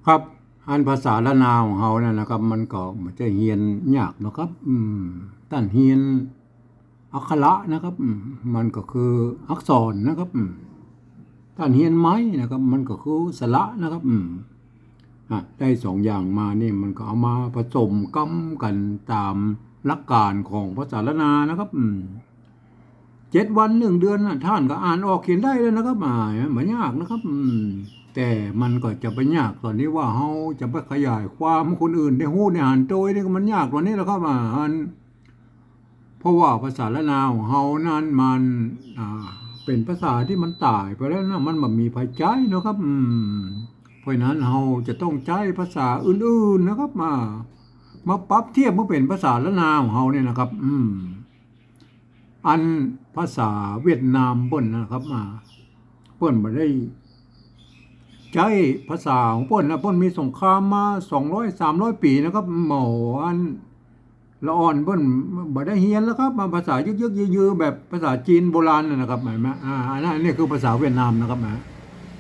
ครับอันภาษาละนาวของเฮาเนี่ยนะครับมันก็มันจะเฮียนยากนะครับต้านเฮียนอักขระนะครับมันก็คืออักษรนะครับต้านเฮียนไม้นะครับมันก็คือสระนะครับได้สองอย่างมานี่มันก็เอามาผสมกันตามหลักการของภาษาละนานะครับ7 วัน1 เดือนนะท่านก็อ่านออกเขียนได้เลยนะครับไม่ยากนะครับแต่มันก็จะไปยากตอนนี้ว่าเฮาจะไปขยายความคนอื่นได้ฮู้ได้อ่านโดยนี่ก็มันยากกว่านี้แล้วครับเพราะว่าภาษาละนาวของเฮานั้นมันเป็นภาษาที่มันตายไปแล้วนะมันบ่มีภัยใจเนาะครับเพราะนั้นเฮาจะต้องใช้ภาษาอื่นๆนะครับมาปรับเทียบมาเป็นภาษาละนาวของเฮาเนี่ยนะครับอันภาษาเวียดนามเปิ้นนะครับเปิ้นบ่ได้ใช้ภาษาของเปิ้นนะเปิ้นมีสงครามมา200-300 ปีนะครับหมออันละอ่อนเปิ้นบ่ได้เรียนแล้วครับมาภาษายึกๆยือๆแบบภาษาจีนโบราณนะครับเห็นไหมอันนั้นนี่คือภาษาเวียดนามนะครับ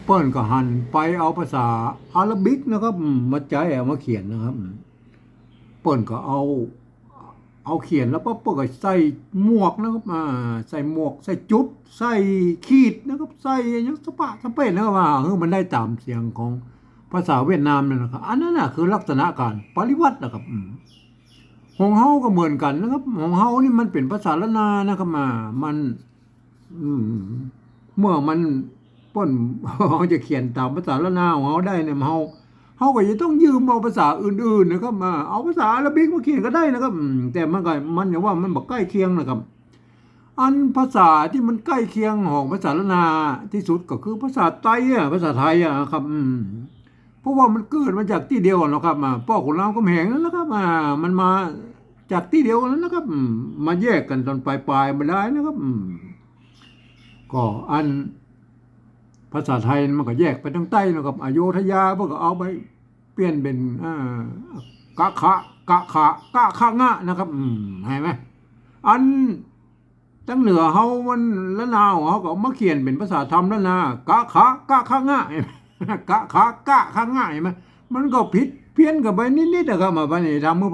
เปิ้นก็หันไปเอาภาษาอาหรับิกนะครับมาใช้เอามาเขียนนะครับเปิ้นก็เอาเขียนแล้วปั๊บก็ใส่หมวกนะครับใส่หมวกใส่จุดใส่ขีดนะครับใส่ยังสปะสเปนนะครับมันได้ตามเสียงของภาษาเวียดนามนั่นนะครับอันนั้นน่ะคือลักษณะการปริวัตินะครับของเฮาก็เหมือนกันนะครับของเฮานี่มันเป็นภาษาละนานะครับมันเมื่อมันป้นเขาจะเขียนตามภาษาละนาของเฮาได้เนี่ยเขาก็จะต้องยืมเอาภาษาอื่นๆนะครับมาเอาภาษาอาหรับิกมาเขียนก็ได้นะครับแต่มันอย่างว่ามันบอกใกล้เคียงนะครับอันภาษาที่มันใกล้เคียงของภาษาละนาที่สุดก็คือภาษาไทยภาษาไทยครับเพราะว่ามันเกิดมาจากที่เดียวกันนะครับพ่อขุนรามคำแหงนั่นแหละครับมันมาจากที่เดียวกันนั้นนะครับมาแยกกันตอนปลายๆมาได้นะครับก็อันภาษาไทยมันก็แยกไปทางใต้นะครับอโยธยาพวกก็เอาไปเปลี่ยนเป็นกะขะกะขะงะนะครับเห็นไหมอันตั้งเหนือเฮามันละนาวเฮาก็มาเขียนเป็นภาษาธรรมละนากะขะงะกะขะงะเห็นไหมมันก็ผิดเพี้ยนกันไปนิดๆนะครับมาบัดนี้ทำเมื่อ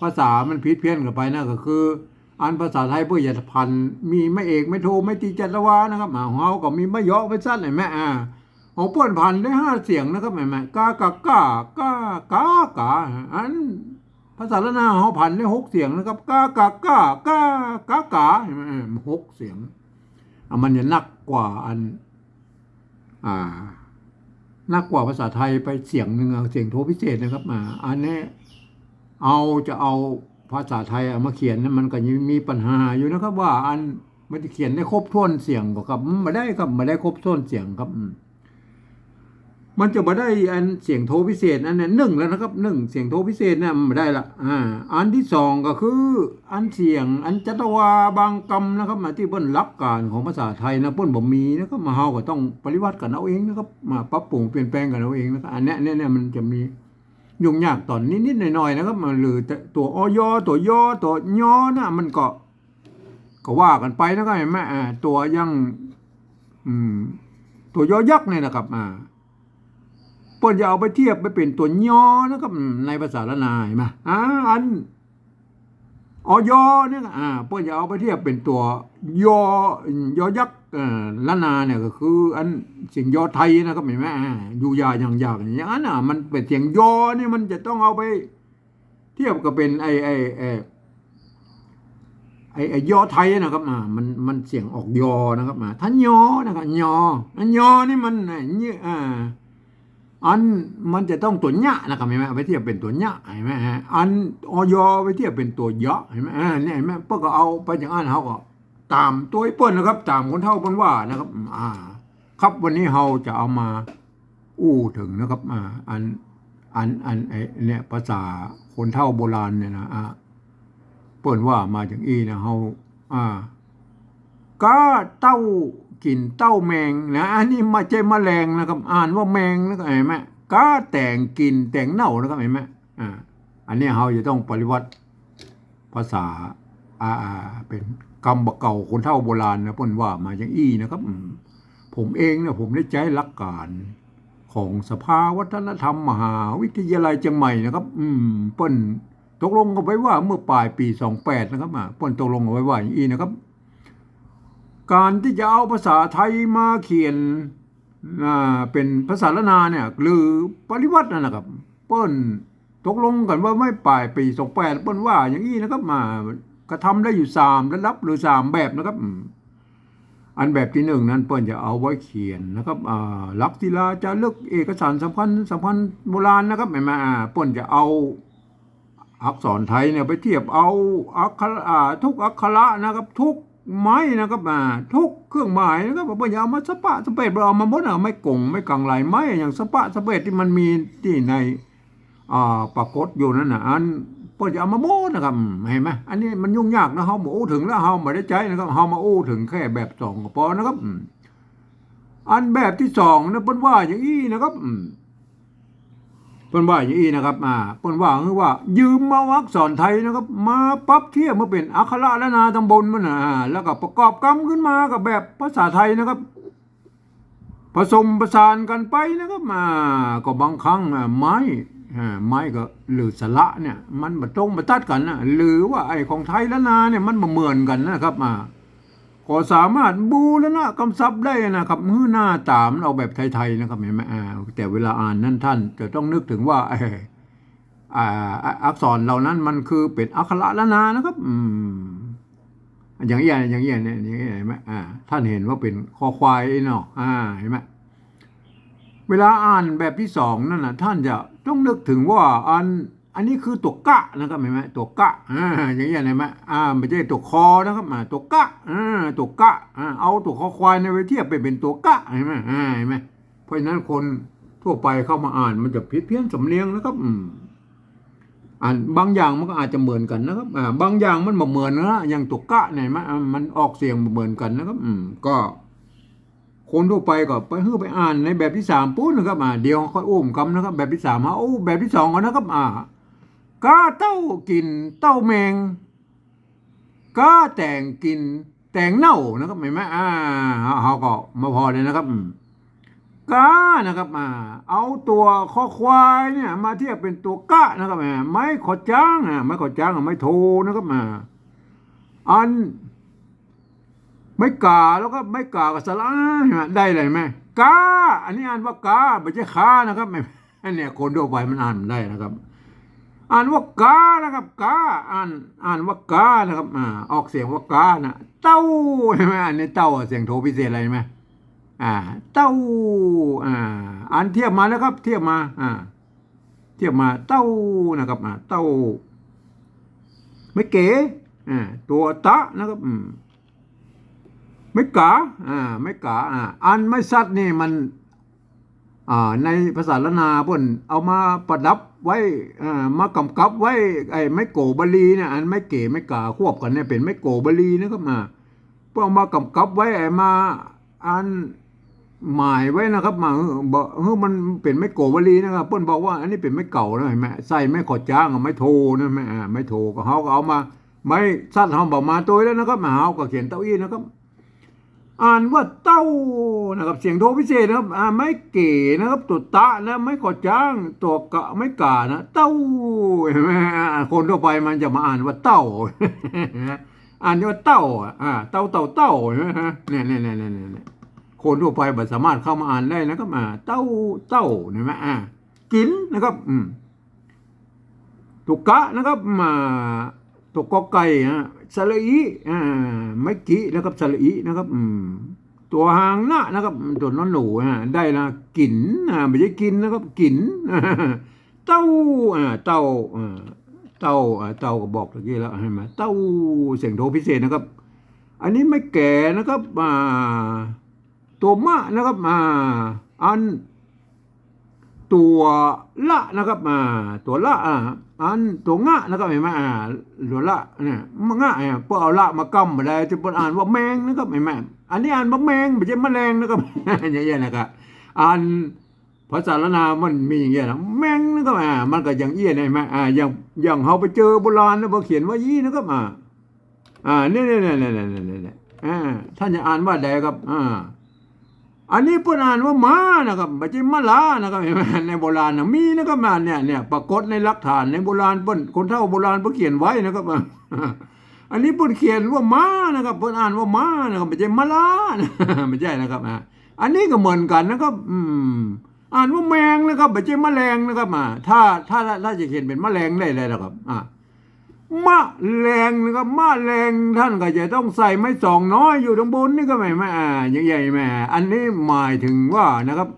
ภาษามันผิดเพี้ยนกันไปนะก็คืออันภาษาไทยเพื่อจะพันมีไม่เอกไม่โทไม่ตีจัตวานะครับของเราก็มีไม่ย่อไม่สั้นเห็นไหมของเพื่อนพันได้5 เสียงนะครับเห็นไหมกอันภาษาละนาเขาพันได้6 เสียงนะครับกาเห็นไหม6 เสียงมันจะนักกว่านักกว่าภาษาไทยไปเสียงหนึ่งเสียงโทพิเศษนะครับอันนี้จะเอาภาษาไทยเอามาเขียนมันก็ยังมีปัญหาอยู่นะครับว่ามันจะเขียนได้ครบถ้วนเสียงก็ครับไม่ได้ครับไม่ได้ครบถ้วนเสียงครับมันจะมาได้อันเสียงโทพิเศษอันนั้น1แล้วนะครับ1เสียงโทพิเศษนะไม่ได้ละอันที่2ก็คืออันเสียงอันจัตวาบางกรรมนะครับที่เปิ้นหลักการของภาษาไทยนะเปิ้นบ่มีนะครับเฮาก็ต้องปฏิวัติกันเอาเองนะครับมาปรับปรุงเปลี่ยนแปลงกันเอาเองนะครับอันนี้เนี่ยมันจะมียุ่งยากตอนนิดๆหน่อยๆนะครับหรือตัวอยตัวยอตัวยอนะมันก็ว่ากันไปนะครับเห็นไหมตัวยังตัวยอยักษ์เนี่ยนะครับเปิ้นจะเอาไปเทียบไปเป็นตัวยอนะครับในภาษาละนาเห็นไหมอันอยเนี่ยเปิ้นจะเอาไปเทียบเป็นตัวยอยอยักษ์ละนาเนี่ยก็คืออันเสียงยอไทยนะครับเห็นไหมอยู่ยาอย่างอย่างนั้นมันเป็นเสียงยอนี่มันจะต้องเอาไปเทียบกับเป็นยอไทยนะครับมันเสียงออกยอนะครับท่านยอนะครับยอนี่มันเนี่ยอันมันจะต้องตัวญะนะครับเห็นไหมไปเทียบเป็นตัวญะเห็นไหมอันอยไปเทียบเป็นตัวยะเห็นไหมเนี่ยเห็นไหมเปิ้ลก็เอาไปอย่างนั้นเขาก็ตามตัวเปิ้ลนะครับตามคนเฒ่าเปิ้ลว่านะครับครับวันนี้เราจะเอามาถึงนะครับเนี่ยภาษาคนเฒ่าโบราณเนี่ยนะเปิ้ลว่ามาจากนะเราก็เต้ากินเต้าแมงนะอันนี้มาใจแมลงนะครับอ่านว่าแมงนะครับเห็นไหมก็แต่งกินแต่งเน่านะครับเห็นไหมอันนี้เราจะต้องปฏิวัติภาษาเป็นคำเก่าคนเฒ่าโบราณนะเปิ้นว่ามาจากนะครับผมเองเนี่ยผมได้ใช้หลักการ ของสภาวัฒนธรรมมหาวิทยาลัยเชียงใหม่นะครับเปิ้นตกลงกันไว้ว่าเมื่อปลายปี28นะครับเปิ้นตกลงกันไว้ว่าอย่างนี้นะครับการที่จะเอาภาษาไทยมาเขียนเป็นภาษาละนาเนี่ยหรือปริวัตินะครับเปิ้นตกลงกันว่าไม่ปลายปี28เปิ้นว่าอย่างนี้นะครับกระทำได้อยู่3ระดับหรือ3แบบนะครับอันแบบที่1นั้นเปิ้นจะเอาไว้เขียนนะครับลักษิลาจารึกเอกสารสำคัญโบราณนะครับเห็นไหมเปิ้นจะเอาอักษรไทยเนี่ยไปเทียบเอาอักขระทุกอักขระนะครับทุกไม้นะครับทุกเครื่องหมายนะครับเปิ้นอย่าเอามาสปะสเปดเอามาหมดไม่กงไม่กังไหลไม้อย่างสปะสเปดที่มันมีที่ในปรากฏอยู่นั่นน่ะอันเปิ้นจะเอามาโม้นะครับเห็นไหมอันนี้มันยุ่งยากนะเฮาบ่อู้ถึงแล้วเฮาบ่ได้ใจนะครับเฮามาอู้ถึงแค่แบบ2ก็พอนะครับอันแบบที่2นะเปิ้นว่าอย่างนี้นะครับเปิ้นว่าอย่างนี้นะครับเปิ้นว่าคือว่ายืมมาอักษรไทยนะครับมาปรับเทียบมาเป็นอักขระและนาตำบลมันแล้วก็ประกอบกรรมขึ้นมากับแบบภาษาไทยนะครับผสมประสานกันไปนะครับก็บางครั้งไม้ก็หรือสระเนี่ยมันมาตรงมาตัดกันนะหรือว่าไอ้ของไทยและนาเนี่ยมันมาเหมือนกันนะครับก็สามารถบูรณะกำซับได้นะครับหน้าตามเอาแบบไทยๆนะครับเห็นไหมแต่เวลาอ่านนั้นท่านจะต้องนึกถึงว่าอักษรเหล่านั้นมันคือเป็นอักขระละนานะครับอย่างนี้เนี่ยเห็นไหมท่านเห็นว่าเป็นคอควายเนาะเห็นไหมเวลาอ่านแบบที่2นั่นนะท่านจะต้องนึกถึงว่าอันนี้คือตัวกะนะครับเห็นไหมตัวกะอย่างนี้เห็นไหมไม่ใช่ตัวคอนะครับตัวกะตัวกะเอาตัวคอควายในไปเทียบเป็นตัวกะเห็นไหมเพราะฉะนั้นคนทั่วไปเข้ามาอ่านมันจะผิดเพี้ยนสำเนียงนะครับบางอย่างมันก็อาจจะเหมือนกันนะครับบางอย่างมันบ่เหมือนนะอย่างตัวกะเนี่ยมันออกเสียงบ่เหมือนกันนะครับก็คนทั่วไปก็ไปอ่านในแบบที่3ปุ๊บนะครับเดี๋ยวค่อยอุ้มคำนะครับแบบที่3แบบที่2ก่อนนะครับกาเต้ากินเต้าแมงกาแต่งกินแต่งเน่านะครับเห็นไหมเขาก็มาพอเลยนะครับกานะครับเอาตัวคอควายเนี่ยมาเทียบเป็นตัวกะนะครับไม้ขอจ้างไม้ขอจ้างไม้โทนะครับอันไม่กาแล้วก็ไม่กากับสระได้เลยไหมกาอันนี้อ่านว่ากาไม่ใช่คานะครับอันเนี้ยคนทั่วไปมันอ่านได้นะครับอ่านว่ากานะครับกาอ่านว่ากานะครับออกเสียงว่ากานะเต้าใช่ไหมอันนี้เต้าเสียงโทพิเศษอะไรไหมเต้าอ่านเทียบมาแล้วครับเทียบมาเทียบมาเต้านะครับเต้าไม่เก๋ตัวตะนะครับไม่กาไม่กาอันไม่ซัดนี่มันในภาษาละนาเพิ่นเอามาประดับไว้มากำกับไว้ไอ้ไม้โกบาลีเนี่ยอันไม่เก๋ไม่กาควบกันเนี่ยเป็นไม้โกบาลีนะครับเพื่อเอามากำกับไว้มาอันหมายไว้นะครับบอกมันเป็นไม้โกบาลีนะครับเพิ่นบอกว่าอันนี้เป็นไม้เก่านะเห็นไหมใส่ไม้ขอจ้างกับไม้โทนะไม้โทก็เขาก็เอามาไม้ซัดเขาบอกมาตัวแล้วนะครับเขาก็เขียนเต้าอี้นะครับอ่านว่าเต้านะครับเสียงโทพิเศษนะครับไม่เก๋นะครับตัวตะนะไม่ขอจ้างตัวกะไม่กานะเต้าเห็นไหมคนทั่วไปมันจะมาอ่านว่าเต้าอ่านว่าเต้าเต้าเนี่ยคนทั่วไปไม่สามารถเข้ามาอ่านได้นะครับเต้าเห็นไหมกินนะครับตัวกะนะครับตัวกอไก่สระอีไม่กี้นะครับสระอีนะครับตัวหางหน้านะครับตัวนอนหนูได้ละกินไม่ใช่กินนะครับกินเต้าเต้าก็บอกตะกี้แล้วเห็นไหมเต้าเสียงโทพิเศษนะครับอันนี้ไม่แก่นะครับตัวมะนะครับอันตัวละนะครับตัวละอันตัวงะนะครับเห็นไหมตัวละเนี่ยงะพวกเอาละมากำมาได้จะอ่านว่าแมงนะครับเห็นไหมอันนี้อ่านว่าแมงไม่ใช่แมลงนะครับอย่างเงี้ยนะครับอ่านภาษาละนามันมีอย่างเงี้ยนะแมงนะครับมันก็อย่างเอี้ยเห็นไหมอย่างเขาไปเจอโบราณนะพอเขียนว่ายี่นะครับเนี่ยท่านจะอ่านว่าใดครับ อันนี้เพิ่นอ่านว่าม้านะครับไม่ใช่มะลานะครับเห็นไหมในโบราณนะมีนะครับมาเนี่ยปรากฏในหลักฐานในโบราณเพิ่นคนเฒ่าโบราณเพิ่นเขียนไว้นะครับอันนี้เพิ่นเขียนว่าม้านะครับเพิ่นอ่านว่าม้านะครับไม่ใช่มะลาไม่ใช่นะครับอันนี้ก็เหมือนกันนะครับอ่านว่าแมงนะครับไม่ใช่แมลงนะครับถ้าจะเขียนเป็นแมลงได้เลยนะครับมะแรงนะครับมะแรงท่านก็จะต้องใส่ไม้สองน้อยอยู่ตรงบนนี่ก็ไม่ใหญ่แม่อันนี้หมายถึงว่านะครับ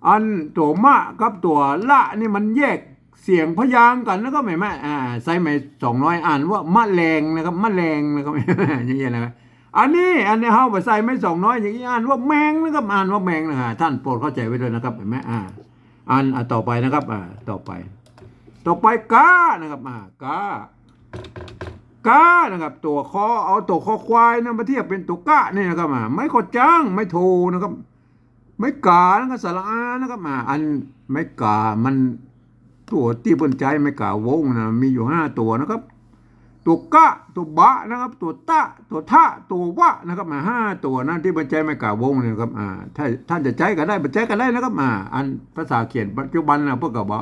อันตัวมะกับตัวละนี่มันแยกเสียงพยางค์กันแล้วก็ไม่ใส่ไม้สองน้อยอ่านว่ามะแรงนะครับมะแรงนะครับอย่างเงี้ยนะอันนี้เฮาไปใส่ไม้สองน้อยอย่างนี้อ่านว่าแมงนะครับอ่านว่าแมงนะฮะท่านโปรดเข้าใจไว้ด้วยนะครับเห็นไหมต่อไปนะครับต่อไปกานะครับกานะครับตัวคอเอาตัวคอควายนะมาเทียบเป็นตัวกะนี่นะครับไม่ขอจ้างไม่โทนะครับไม่กานะครับสระอานะครับอันไม่กามันตัวที่เปิ้นใจไม่กาวงนะมีอยู่5ตัวนะครับตัวกะตัวบะนะครับตัวตะตัวทะตัววะนะครับ5ตัวนั่นที่เปิ้นใจไม่กาวงเนี่ยครับถ้าท่านจะใจก็ได้บ่ใจก็ได้นะครับอันภาษาเขียนปัจจุบันนะเพิ่นก็บอ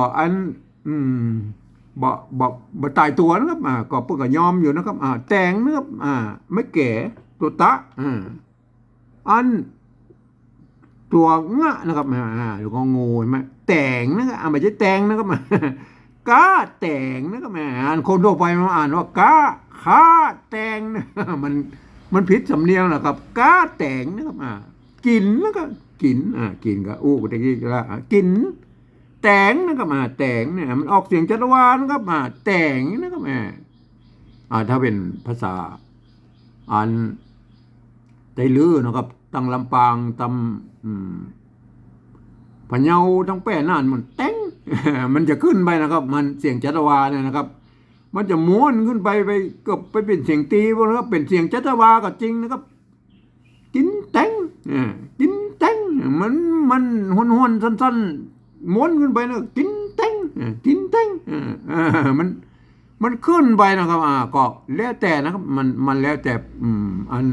กอันบ่ตายตัวนะครับก็เพิ่นก็ยอมอยู่นะครับแต่งนะครับไม่แก่ตัวตะอันตัวงะนะครับหรืององูเห็นไหมแต่งนะครับไม่ใช่แต่งนะครับกาแต่งนะครับอ่านคนทั่วไปมาอ่านว่ากาคาแต่งมันผิดสำเนียงนะครับกาแต่งนะครับกินนะครับกินก็ก็ตะกี้ก็กินแต่งนะครับแต่งเนี่ยมันออกเสียงจัตวานะครับแต่งนะครับถ้าเป็นภาษาอันไตลือนะครับตั้งลำปางตำพะเยาทั้งแป้น่านมันแต่ง มันจะขึ้นไปนะครับมันเสียงจัตวาเนี่ยนะครับมันจะม้วนขึ้นไปเกือบไปเป็นเสียงตีพวกนะครับเป็นเสียงจัตวาก็จริงนะครับกินแต่งกินแต่งมันห้วนๆสั้นๆม้วนขึ้นไปนะกินแต่งมันขึ้นไปนะครับก็แล้วแต่นะครับมันแล้วแต่อัน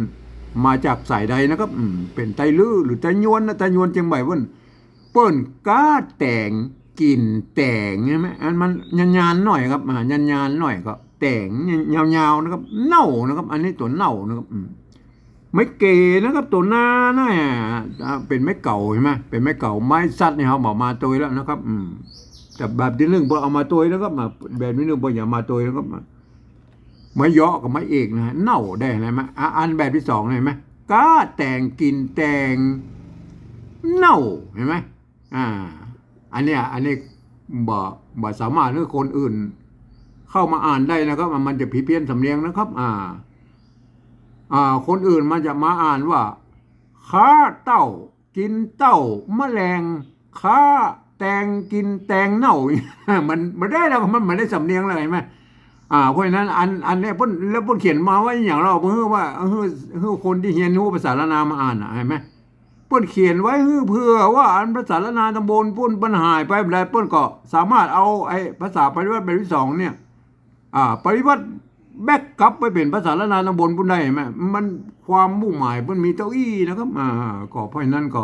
มาจากสายใดนะครับเป็นไตลือหรือไตยวนนะไตยวนเชียงใหม่เปิ้นกาแต่งกินแต่งใช่ไหมมันยานๆหน่อยครับยานๆหน่อยก็แต่งยาวๆนะครับเน่านะครับอันนี้ตัวเน่านะครับไม่เกนะครับตัวหน้าน่ะเป็นไม้เก่าใช่ไหมเป็นไม้เก่าไม้สัตว์เนี่ยเขาบอกมาตัวแล้วนะครับแต่แบบที่หนึ่งพอเอามาตัวแล้วก็มาแบบนี้หนึ่งพออย่ามาตัวแล้วก็ไม้เยาะกับไม้เอกนะเน่าได้ไหมอันแบบที่สองเห็นไหมกาแต่งกินแต่งเน่าเห็นไหมอันนี้บ่สามารถให้คนอื่นเข้ามาอ่านได้นะครับมันจะผิดเพี้ยนสำเนียงนะครับคนอื่นมันจะมาอ่านว่าค้าเต้ากินเต้าแมลงค้าแตงกินแตงเน่า มันได้แล้วมันได้สำเนียงเลยไหมเพราะฉะนั้นอันนี้เพิ่นเขียนมาไว้อย่างเราเพื่อว่าคนที่เรียนรู้ภาษาละนามาอ่านเห็นไหมเพิ่นเขียนไว้เพื่อว่าอันภาษาละนาตำบลเพิ่นปัญหาไปแบบเพิ่นก็สามารถเอาไอ้ภาษาปฏิวัติแบบที่สองเนี่ยปฏิวัติแบกกลับไปเป็นภาษาละนาตำบลพุ่นได้ไหมมันความมุ่งหมายมันมีเต้าอี้นะครับก็เพราะฉะนั้นก็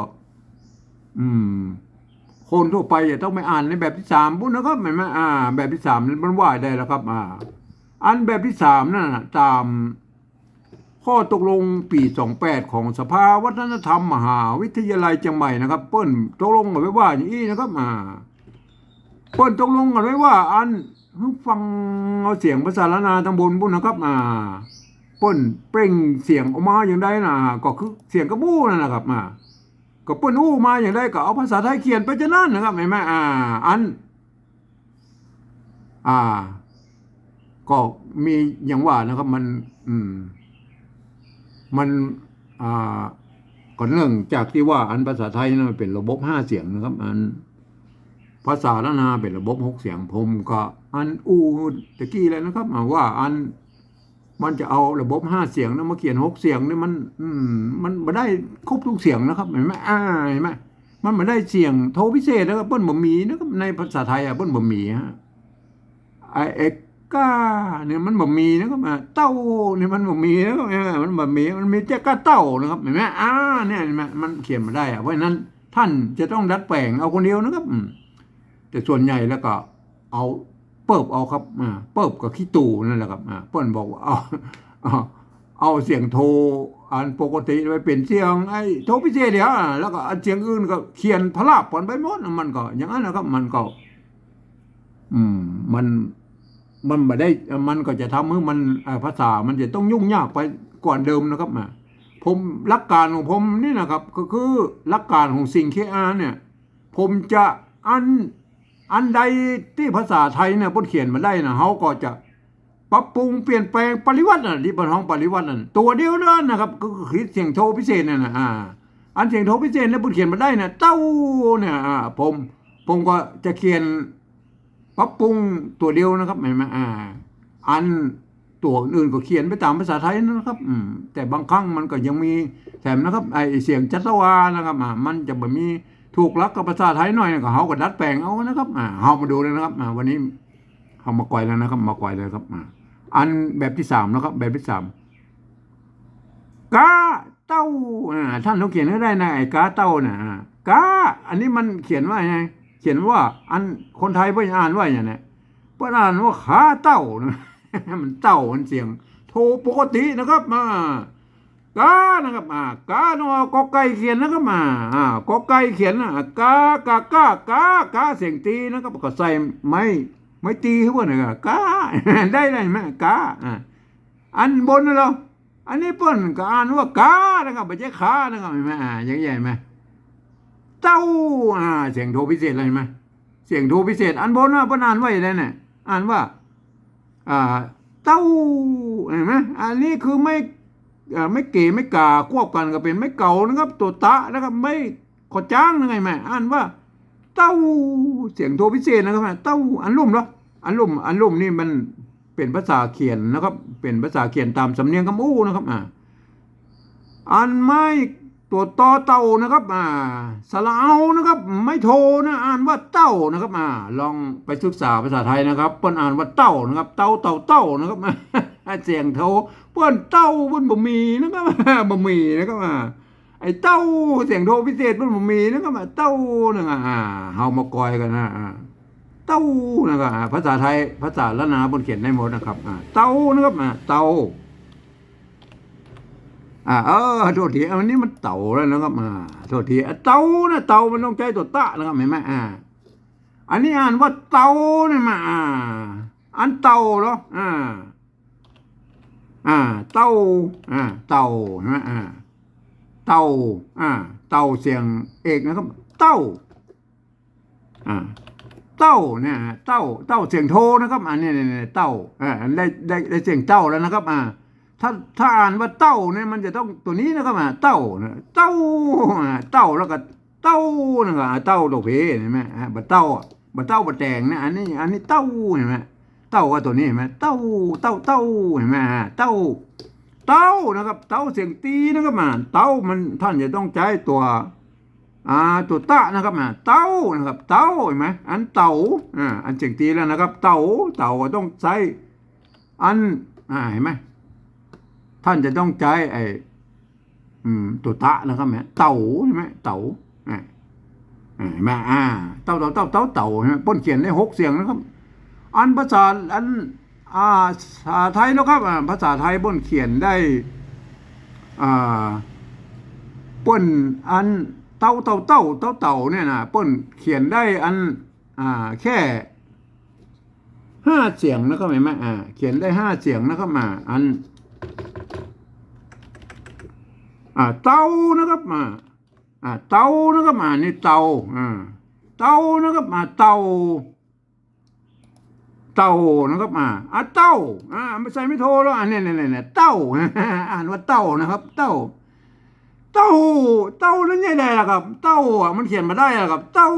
คนทั่วไปจะต้องไปอ่านในแบบที่สามพุ่นนะครับเห็นไหมแบบที่สามนั้นมันว่าได้แล้วครับอันแบบที่สามนั่นตามข้อตกลงปี28ของสภาวัฒนธรรมมหาวิทยาลัยเชียงใหม่นะครับเปิ้นตกลงกันไว้ว่าอย่างนี้นะครับเปิ้นตกลงกันไว้ว่าอันฟังเอาเสียงภาษาละนาตำบลพุ่นนะครับเปิ้นเปล่งเสียงออกมาอย่างใดก็คือเสียงกระบู้นั่นนะครับก็เปิ้นอู้มาอย่างใดก็เอาภาษาไทยเขียนไปจะนั่นนะครับเห็นไหมอันก็มีอย่างว่านะครับมันก็เนื่องจากที่ว่าอันภาษาไทยนั้นมันเป็นระบบ5เสียงนะครับอันภาษาละนาเป็นระบบ6เสียงผมก็อันตะกี้เลยนะครับว่าอันมันจะเอาระบบ5เสียงนั้นมาเขียน6เสียงนี่มันไม่ได้ครบทุกเสียงนะครับเห็นไหมเห็นไหมมันไม่ได้เสียงโทพิเศษนะครับเปิ้นบ่มีนะครับในภาษาไทยเปิ้นบ่มีไอ้ ก้าเนี่ยมันบ่มีนะครับเต้าเนี่ยมันบ่มีนะครับมันบ่มีมันมีแต่ก้าเต้านะครับเห็นไหมเนี่ยเห็นไหมมันเขียนมาได้เพราะฉะนั้นท่านจะต้องดัดแปลงเอาคนเดียวนะครับแต่ส่วนใหญ่แล้วก็เอาเปิบเอาครับเปิบกับขี้ตู่นั่นแหละครับเปิ้นบอกว่าเอาเสียงโทอันปกติไปเป็นเสียงไอ้โทพิเศษเดียวแล้วก็อันเสียงอื่นก็เขียนพลาบผ่อนไปหมดมันก็อย่างนั้นนะครับมันก็มันไม่ได้มันก็จะทำให้มันภาษามันจะต้องยุ่งยากไปก่อนเดิมนะครับผมหลักการของผมนี่นะครับก็คือหลักการของสิ่งที่เนี่ย ผมจะอันใดที่ภาษาไทยเนี่ยพ้นเขียนมาได้นะเขาก็จะปรับปรุงเปลี่ยนแปลงปริวัติที่เป็นห้องปริวัตินั่นตัวเดียวนั่นนะครับก็คือเสียงโทพิเศษเนี่ยนะอันเสียงโทพิเศษเนี่ยพ้นเขียนมาได้เนี่ยเต้าเนี่ยผมก็จะเขียนปรับปรุงตัวเดียวนะครับเห็นไหมอันตัวอื่นก็เขียนไปตามภาษาไทยนะครับแต่บางครั้งมันก็ยังมีแถมนะครับไอเสียงจัตวานะครับมันจะแบบมีถูกลักกับภาษาไทยหน่อยก็เขาก็ดัดแปลงเอานะครับเขามาดูเลยนะครับวันนี้เขามาก่อยแล้วนะครับมาก่อยเลยครับอันแบบที่3นะครับแบบที่3กาเต้าท่านต้องเขียนให้ได้นะไอ้กาเต้าเนี่ยกาอันนี้มันเขียนว่าไงเขียนว่าอันคนไทยเพิ่งอ่านว่าอย่างนี้เพิ่งอ่านว่าขาเต้ามันเต้ามันเสียงโทปกตินะครับกานะครับกาโนกอไก่เขียนนะครับกอไก่เขียนกากาเสียงตีนะครับก็ใส่ไม่ตีให้เพื่อนเลยกาได้ไหมกาอันบนนะเราอันนี้เพื่อนก็อ่านว่ากานะครับไม่ใช่ขานะครับเห็นไหมใหญ่ไหมเต้าเสียงโทพิเศษอะไรไหมเสียงโทพิเศษอันบนว่าเพื่อนอ่านว่าอะไรเนี่ยอ่านว่าเต้าเห็นไหมอันนี้คือไม่เก๋ไม่กาควบกันก็เป็นไม่เก่านะครับตัวตะนะครับไม่ขอจ้างยังไงแม่อ่านว่าเต้าเสียงโทพิเศษนะครับเต้าอันลุ่มเหรออันลุ่มนี่มันเป็นภาษาเขียนนะครับเป็นภาษาเขียนตามสำเนียงคำอู้นะครับอันไม่ตัวต่อเต้านะครับสระเอานะครับไม่โทนะอ่านว่าเต้านะครับลองไปศึกษาภาษาไทยนะครับเปิ้นอ่านว่าเต้านะครับเต้านะครับเสียงโทเปิ้นเต้าเปิ้นบ่มีนะครับบ่มีนะครับไอ้เต้าเสียงโทพิเศษเปิ้นบ่มีนะครับเต้านั่นเฮามากอยกันนะเต้านะครับภาษาไทยภาษาละนาบนเขียนได้หมดนะครับเต้านะครับเต้าโทษทีอันนี้มันเต่าแล้วนะครับโทษทีเต่านะเต่ามันต้องใช้ตัวตะนะครับเห็นไหมอันนี้อ่านว่าเต่าเนี่ยมาอันเต่าเหรอเต่าเต่าใช่ไหมเต่าเต่าเสียงเอกนะครับเต่าเต้าเนี่ยเต้าเสียงโทนะครับนี่เต้าได้เสียงเต้าแล้วนะครับถ้าอ่านว่าเต้าเนี่ยมันจะต้องตัวนี้นะครับเต้าแล้วก็เต้านะครับเต้าดอกเพเห็นไหมบัดเต้าบัดแตงนะอันนี้เต้าเห็นไหมเต้าก็ตัวนี้เห็นไหมเต้าเห็นไหมเต้านะครับเต้าเสียงตีนะครับเต้ามันท่านจะต้องใช้ตัวตะนะครับเต้านะครับเต้าเห็นไหมอันเต้าอันเสียงตีแล้วนะครับเต้าก็ต้องใช้อันเห็นไหมท่านจะต้องใช้ไอ้ตัวตะนะครับเต่าใช่ไหมเต่าเห็นไหมเต่าใช่ไหมป้นเขียนได้6 เสียงนะครับอันภาษาไทยนะครับภาษาไทยป้นเขียนได้ป้นอันเต่าเนี่ยนะป้นเขียนได้อันแค่5 เสียงนะครับเห็นไหมเขียนได้5 เสียงนะครับอันเต่านะครับเต่านะครับนี่เต่านะครับเต่านะครับเต่าไม่ใช่ไม่โทรแล้วเนี่ยเต่าอ่านว่าเต่านะครับเต่านั่นยังไงล่ะครับเต่ามันเขียนมาได้ล่ะครับเต่า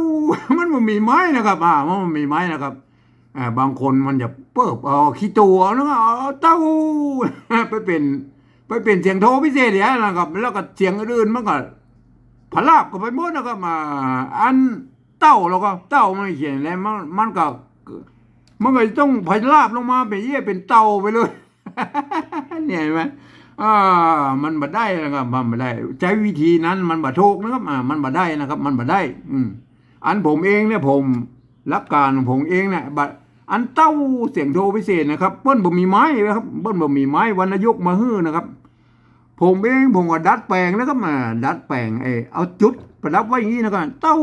มันมีไม้นะครับมันมีไม้นะครับบางคนมันจะเปิบขี้ตัวนะครับเต่าไปเป็นเสียงโทพิเศษเนี่ยนะครับแล้วก็เสียงอื่นมันก็พลาบก็ไปหมดนะครับอันเต้าแล้วก็เต้าไม่เขียนแล้วมันก็ มันก็ต้องพายราบลงมาเป็นเป็นเต่าไปเลย เนี่ยเห็นไหมมันบ่ได้นะครับมันบ่ได้ใช้วิธีนั้นมันบ่ถูกนะครับมันบ่ได้นะครับ มันบ่ได้อันผมเองเนี่ยผมรับการของผมเองเนี่ยอันเต้าเสียงโทพิเศษนะครับเปิ้นบ่มีไม้นะครับเปิ้นบ่มีไม้วรรณยุกต์มาฮื้อนะครับผมเองผมก็ดัดแปลงนะครับดัดแปลงเอาจุดประดับไว้อย่างนี้นะครับเต้า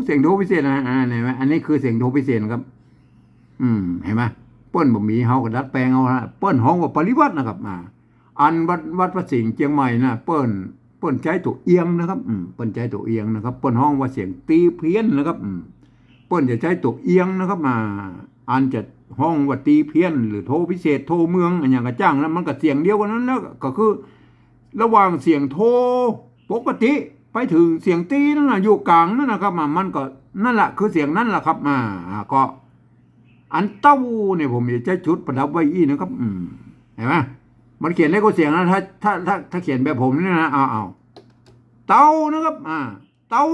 เสียงโทพิเศษนะเห็นไหมอันนี้คือเสียงโทพิเศษนะครับเห็นไหมเปิ้นบ่มีเฮาก็ดัดแปลงเอาเปิ้นฮ้องว่าปริวัตินะครับอันวัดพระสิงห์เชียงใหม่นะเปิ้นใช้ตัวเอียงนะครับเปิ้นใช้ตัวเอียงนะครับเปิ้นฮ้องว่าเสียงตีเพี้ยนนะครับเปิ้นจะใช้ตัวเอียงนะครับอันจะห้องว่าตีเพี้ยนหรือโทพิเศษโทเมืองอย่างกระจ้างนั้นมันก็เสียงเดียวกันนั้นแล้วก็คือระหว่างเสียงโทปกติไปถึงเสียงตีนั่นน่ะอยู่กลางนั่นนะครับมันก็นั่นแหละคือเสียงนั่นแหละครับก็อันเต้าเนี่ยผมจะใช้จุดประดับไว้อีนะครับเห็นไหมมันเขียนได้ก็เสียงนะถ้าเขียนแบบผมนี่นะเอาเต้านะครับเต้า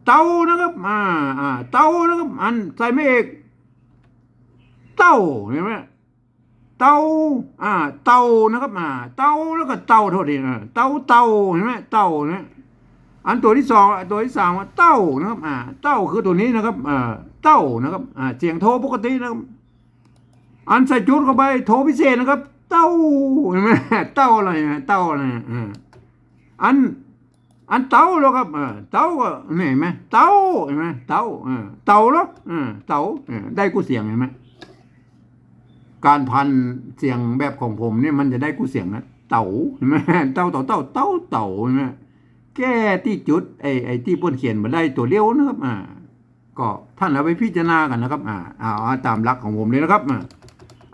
เต้านะครับเต้านะครับอันใส่ไม่เอกเต้าเห็นไหมเต้าเต้านะครับเต้าแล้วก็เต้าโทษทีเต้าเห็นไหมเต้าเนี่ยอันตัวที่สองตัวที่สามว่าเต้านะครับเต้าคือตัวนี้นะครับเต้านะครับเสียงโทปกตินะครับอันใส่จุดเข้าไปโทพิเศษนะครับเต้าเห็นไหมเต้าอะไรเต้าอะไรอันเต้าแล้วครับเต้าก็เห็นไหมเต้าเห็นไหมเต้าเต้าแล้วเต้าได้กูเสียงเห็นไหมการพันเสียงแบบของผมเนี่ยมันจะได้กูเสียงนะเต่าเห็นไหมเต่าเห็นไหมแก้ที่จุดไอ้ที่เปิ้นเขียนมาได้ตัวเลี้ยวนะครับก็ท่านเอาไปพิจารณากันนะครับเอาตามหลักของผมเลยนะครับ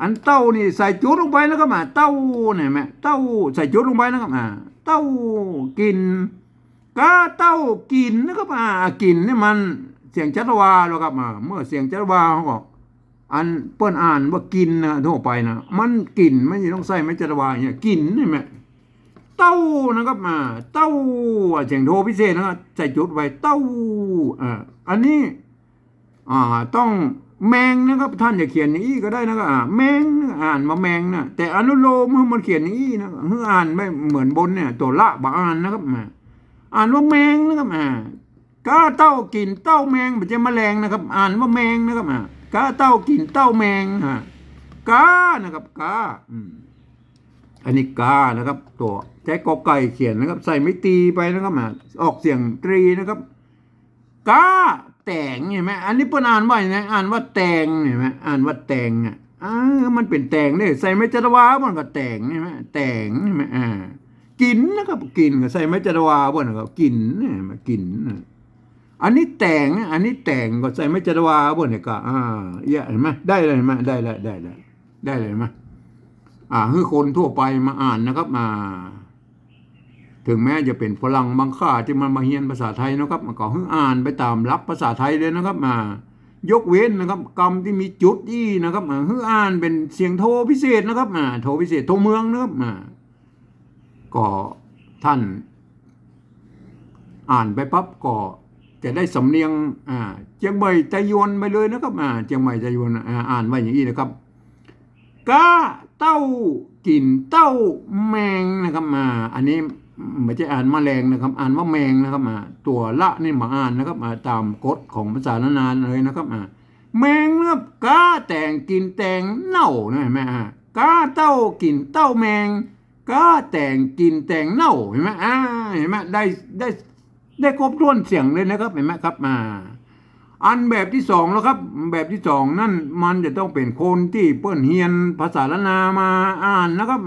อันเต้านี่ใส่จุดลงไปนะครับเต้าเนี่ยไหมเต้าใส่จุดลงไปนะครับเต้ากินก็เต้ากินนะครับกินนี่มันเสียงจัตวาแล้วครับเมื่อเสียงจัตวาเขาบอกอันเปิ้นอ่านว่ากินนะทั่วไปนะมันกินไม่ต้องใส่ไม่จัตวาเนี่ยกินนี่ไหมเต้านะครับเต้าเสียงโทพิเศษนะครับใส่จุดไว้เต้าอันนี้ต้องแมงนะครับท่านจะเขียนอย่างนี้ก็ได้นะครับแมงอ่านมาแมงนะแต่อนุโลมมันเขียนอย่างนี้นะอ่านไม่เหมือนบนเนี่ยตัวละบอ่านนะครับอ่านว่าแมงนะครับกาเต้ากินเต้าแมงมันจะแมลงนะครับอ่านว่าแมงนะครับกาเต้ากินเต้าแมงกานะครับกาอันนี้กานะครับตัวใช้กอไก่เขียนนะครับใส่ไม่ตีไปนะครับออกเสียงตรีนะครับกาแต่งเห็นไหมอันนี้เปิ้นอ่านว่าอย่างไรอ่านว่าแตงเห็นไหมอ่านว่าแตงมันเป็นแตงเนี่ยใส่ไม่จัตวามันก็แตงเห็นไหมแตงเห็นไหมกินนะครับกินก็ใส่ไม่จัตวาบ่นะครับกินเนี่ยมากินอันนี้แต่งก็ใส่ไม่จัตวาบ่เนี่ยก็เห็นไหมได้เลยเห็นไหมได้เลยเห็นไหมคือคนทั่วไปมาอ่านนะครับถึงแม้จะเป็นฝรั่งบางค่าที่มันมาเรียนภาษาไทยนะครับก็ให้อ่านไปตามหลักภาษาไทยเลยนะครับยกเว้นนะครับกรรมที่มีจุดอี้นะครับให้อ่านเป็นเสียงโทพิเศษนะครับโทพิเศษโทเมืองนะครับก็ท่านอ่านไปปั๊บก็จะได้สำเนียงเจียงใหม่ใจยวนไปเลยนะครับเจียงใหม่ใจยวนอ่านไว้อย่างนี้นะครับกาเต้ากินเต้าแมงนะครับอันนี้ไม่ใช่อ่านแมลงนะครับอ่านว่าแมงนะครับตัวละนี่มาอ่านนะครับตามกฎของภาษานานาเลยนะครับแมงนะครับกาแต่งกินแตงเน่านะเห็นไหมกาเต้ากินเต้าแมงกาแต่งกินแตงเน่าเห็นไหมเห็นไหมได้ครบถ้วนเสียงเลยนะครับเห็นไหมครับอันแบบที่สองแล้วครับแบบที่สองนั่นมันจะต้องเป็นคนที่เปิ้นเฮียนภาษาละนามาอ่านนะครับ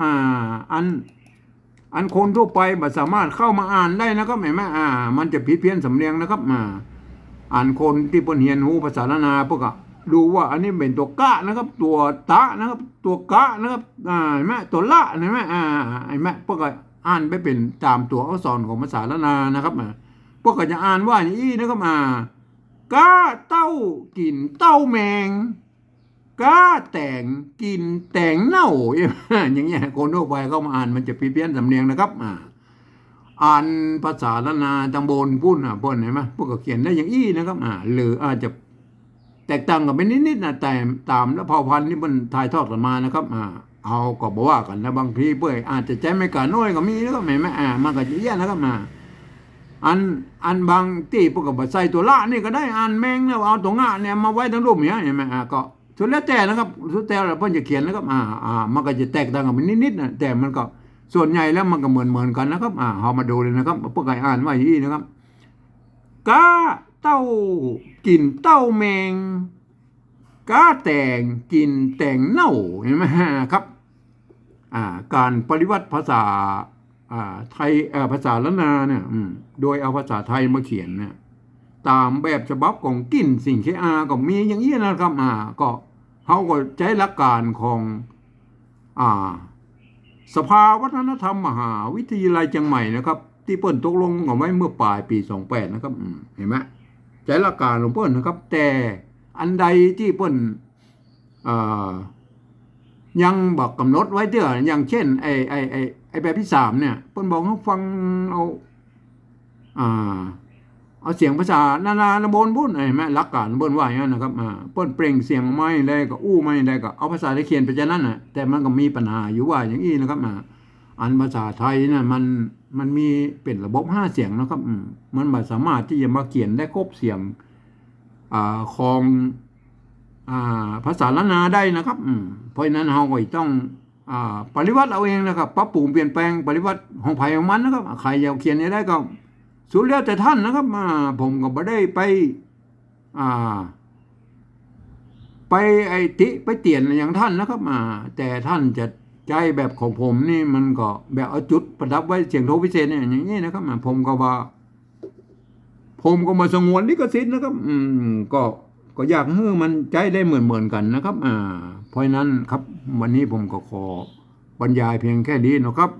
อันคนทั่วไปไม่สามารถเข้ามาอ่านได้นะครับเห็นไหมมันจะผิดเพี้ยนสำเนียงนะครับอ่านคนที่เปิ้นเฮียนหูภาษาละนาพวกดูว่าอันนี้เป็นตัวกะนะครับตัวตะนะครับตัวกะนะครับเห็นไหมตัวละเห็นไหมเห็นไหมพวกอ่านไปเป็นตามตัวอักษรของภาษาละนานะครับพวกก็จะอ่านว่าอย่างนี้นะครับกาเต้ากินเต้าแมงกาแต่งกินแตงเน่าอย่างเงี้ยคนทั่วไปเข้ามาอ่านมันจะเพี้ยนสำเนียงนะครับอ่านภาษาละนาตังบนพูดเพิ่นเห็นไหมพวกก็เขียนได้อย่างอี้นะครับหรืออาจจะแต กต่างกันไปนิดๆนะแต่ตามแล้วเผ่าพันธุ์ที่มันถ่ายทอดกันมานะครับเอาก็บอกว่ากันนะบางทีเพื่ออาจจะใจไม่กล้าน้อยก็มีนะครับไม่มันก็จะแย่นะครับอันบางที่พวกกับใส่ตัวละนี่ก็ได้อันแมงเนี่ยเอาตัวงะเนี่ยมาไว้ทั้งรูปเนี่ยเห็นไหมก็สุดแล้วแต่นะครับสุดแต่เพิ่นจะเขียนนะครับมันก็จะแตกต่างกันไปนิดๆนะแต่มันก็ส่วนใหญ่แล้วมันก็เหมือนกันนะครับเรามาดูเลยนะครับพวกไก่อ่านว่าอย่างนี้นะครับกาเต้ากินเต้าแมงกาแตงกินแตงเน่าเห็นไหมครับการปริวัติภาษาไทยภาษาล้านนาเนี่ยโดยเอาภาษาไทยมาเขียนเนี่ยตามแบบฉบับของกินสิ่งที่ก็มีอย่างนี้นะครับก็เขาก็ใช้หลักการของสภาวัฒนธรรมมหาวิทยาลัยเชียงใหม่นะครับที่เปิ้นตกลงกันไว้เมื่อปลายปี28นะครับเห็นไหมใช้หลักการของเปิ้นนะครับแต่อันใดที่เปิ้นยังบอกกำหนดไว้เด้ออย่างเช่นไอแบบที่3เนี่ยเปิ้นบอกให้ฟังเอาเสียงภาษานานาบนบุ่นเห็นไหมหลักการเปิ้นว่าอย่างนั้นนะครับเปิ้นเปล่งเสียงไม่ได้ก็อู้ไม่ได้ก็เอาภาษาที่เขียนไปจากนั้นน่ะแต่มันก็มีปัญหาอยู่ว่าอย่างนี้นะครับอันภาษาไทยน่ะมันมีเป็นระบบ5เสียงนะครับมันไม่สามารถที่จะมาเขียนได้ครบเสียงของภาษาล้านนาได้นะครับเพราะฉะนั้นเราก็ต้องปฏิวัติเอาเองนะครับปรับปรุงเปลี่ยนแปลงปฏิวัติของไผ่ของมันนะครับใครอยากเขียนได้ก็สุดแล้วแต่ท่านนะครับผมก็ไม่ได้ไปไปเตียนอย่างท่านนะครับแต่ท่านจะใจแบบของผมนี่มันก็แบบเอาจุดประดับไว้เสียงโทพิเศษเนี่ยอย่างนี้นะครับผมก็มาสงวนลิขสิทธิ์นะครับก็อยากให้มันใจได้เหมือนกันนะครับเพราะนั้นครับวันนี้ผมก็ขอบรรยายเพียงแค่นี้นะครับ